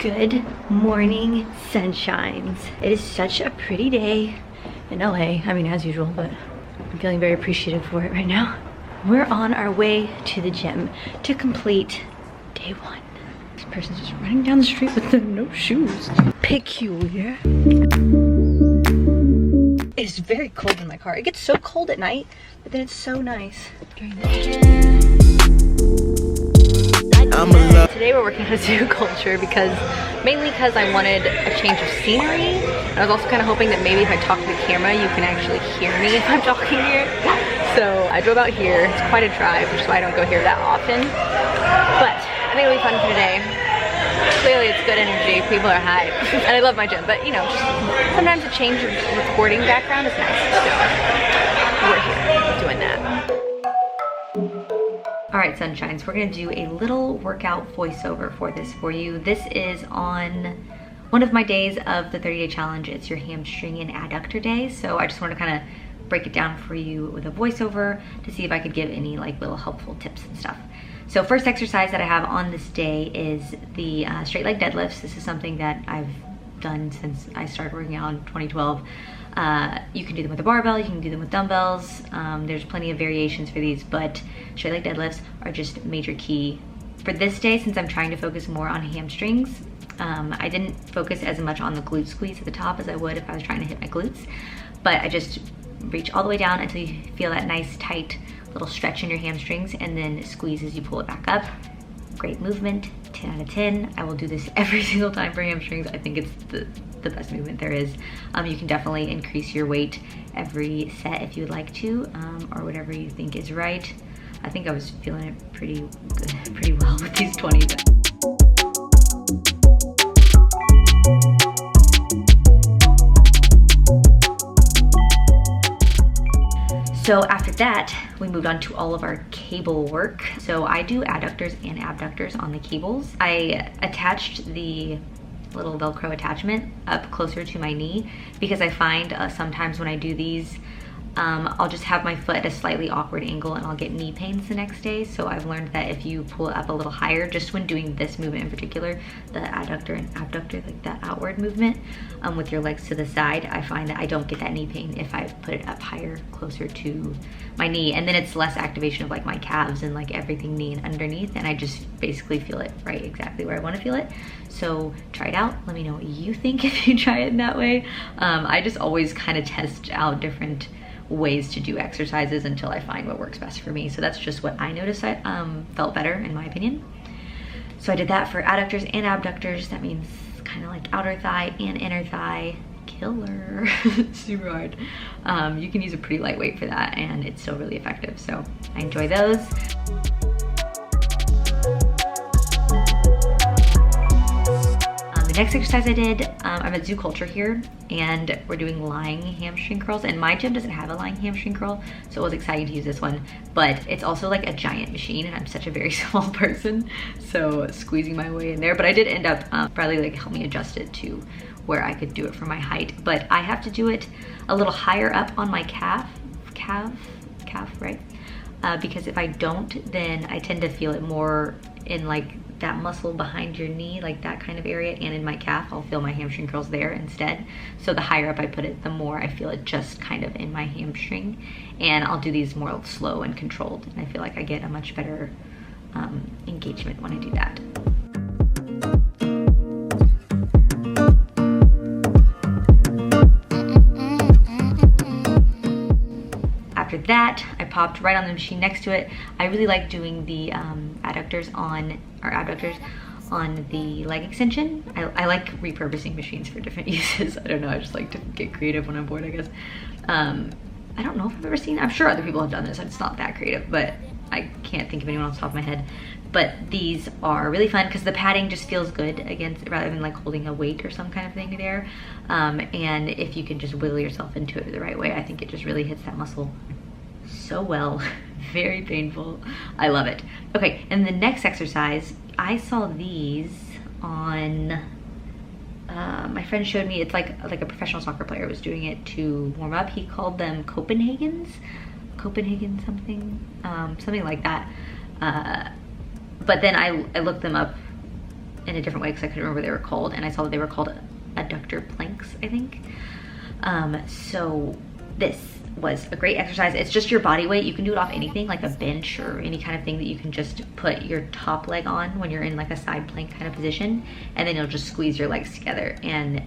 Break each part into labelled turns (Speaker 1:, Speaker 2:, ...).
Speaker 1: Good morning, sunshines. It is such a pretty day in LA. I mean, as usual, but I'm feeling very appreciative for it right now. We're on our way to the gym to complete day one. This person's just running down the street with no shoes. Peculiar. It's very cold in my car. It gets so cold at night, but then it's so nice during the day. Today we're working on zoo culture mainly because I wanted a change of scenery. And I was also kind of hoping that maybe if I talk to the camera, you can actually hear me if I'm talking here. So I drove out here. It's quite a drive, which is why I don't go here that often. But I think it'll be fun for today. Clearly it's good energy, people are hyped. And I love my gym, but you know, just sometimes a change of recording background is nice. So we're here doing that. All right, sunshines, we're gonna do a little workout voiceover for this for you. This is on one of my days of the 30-day challenge. It's your hamstring and adductor day. So I just wanted to kind of break it down for you with a voiceover to see if I could give any like little helpful tips and stuff. So first exercise that I have on this day is the straight leg deadlifts. This is something that I've done since I started working out in 2012. You can do them with a barbell, you can do them with dumbbells. There's plenty of variations for these, but straight leg deadlifts are just major key. For this day, since I'm trying to focus more on hamstrings, I didn't focus as much on the glute squeeze at the top as I would if I was trying to hit my glutes, but I just reach all the way down until you feel that nice tight little stretch in your hamstrings and then squeeze as you pull it back up. Great movement, 10 out of 10. I will do this every single time for hamstrings. I think it's the best movement there is. You can definitely increase your weight every set if you would like to, or whatever you think is right. I think I was feeling it pretty good, pretty well with these 20s. So after that, we moved on to all of our cable work. So I do adductors and abductors on the cables. I attached the little Velcro attachment up closer to my knee because I find sometimes when I do these, I'll just have my foot at a slightly awkward angle and I'll get knee pains the next day. So I've learned that if you pull it up a little higher, just when doing this movement in particular, the adductor and abductor, like that outward movement with your legs to the side, I find that I don't get that knee pain if I put it up higher, closer to my knee. And then it's less activation of like my calves and like everything knee and underneath. And I just basically feel it right exactly where I want to feel it. So try it out. Let me know what you think if you try it in that way. I just always kind of test out different ways to do exercises until I find what works best for me. So that's just what I noticed I felt better in my opinion. So I did that for adductors and abductors. That means kind of like outer thigh and inner thigh. Killer. Super hard. You can use a pretty lightweight for that and it's still really effective. So I enjoy those. The next exercise I did, I'm at Zoo Culture here and we're doing lying hamstring curls, and my gym doesn't have a lying hamstring curl, so it was exciting to use this one, but it's also like a giant machine and I'm such a very small person, so squeezing my way in there. But I did end up, Bradley like helped me adjust it to where I could do it for my height, but I have to do it a little higher up on my calf, right? Because if I don't, then I tend to feel it more in like that muscle behind your knee, like that kind of area, and in my calf, I'll feel my hamstring curls there instead. So the higher up I put it, the more I feel it just kind of in my hamstring. And I'll do these more slow and controlled, and I feel like I get a much better engagement when I do that. After that, I popped right on the machine next to it. I really like doing the abductors on the leg extension. I like repurposing machines for different uses. I don't know, I just like to get creative when I'm bored, I guess. I don't know if I've ever seen, I'm sure other people have done this, it's not that creative, but I can't think of anyone off the top of my head. But these are really fun because the padding just feels good against, rather than like holding a weight or some kind of thing there. And if you can just wiggle yourself into it the right way, I think it just really hits that muscle so well. Very painful. I love it. Okay, and the next exercise, I saw these on, my friend showed me, it's like a professional soccer player was doing it to warm up. He called them Copenhagen something like that. But then I looked them up in a different way because I couldn't remember what they were called, and I saw that they were called adductor planks, I think. So this was a great exercise. It's just your body weight. You can do it off anything, like a bench or any kind of thing that you can just put your top leg on when you're in like a side plank kind of position, and then you'll just squeeze your legs together. And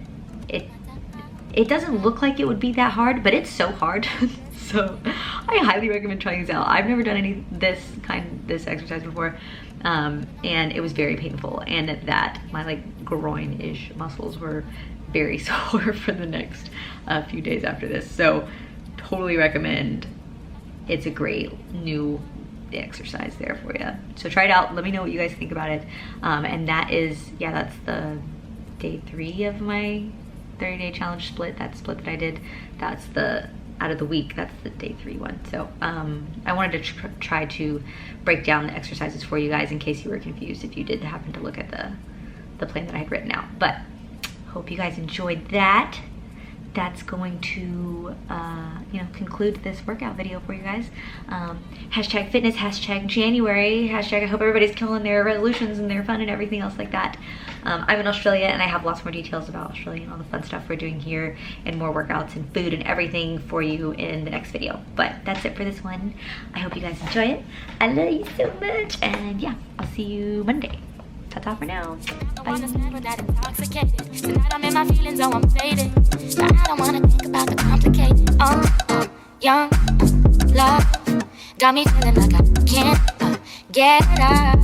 Speaker 1: it doesn't look like it would be that hard, but it's so hard. So I highly recommend trying this out. I've never done this exercise before, and it was very painful, and that my like groin-ish muscles were very sore for the next few days after this. So totally recommend. It's a great new exercise there for you. So try it out. Let me know what you guys think about it. And that is, yeah, that's the day 3 of my 30-day challenge split. That split that I did, that's the out of the week, that's the day 3 one. So I wanted to try to break down the exercises for you guys in case you were confused if you did happen to look at the plan that I had written out. But hope you guys enjoyed that. That's going to conclude this workout video for you guys. Hashtag fitness, hashtag January, hashtag I hope everybody's killing their resolutions and their fun and everything else like that. I'm in Australia, and I have lots more details about Australia and all the fun stuff we're doing here, and more workouts and food and everything for you in the next video. But that's it for this one. I hope you guys enjoy it. I love you so much, and yeah, I'll see you Monday. Ta-ta for now. Bye. Tonight I'm in my feelings, oh, I'm faded. I don't wanna think about the complicated. Young love got me feeling like I can't get up.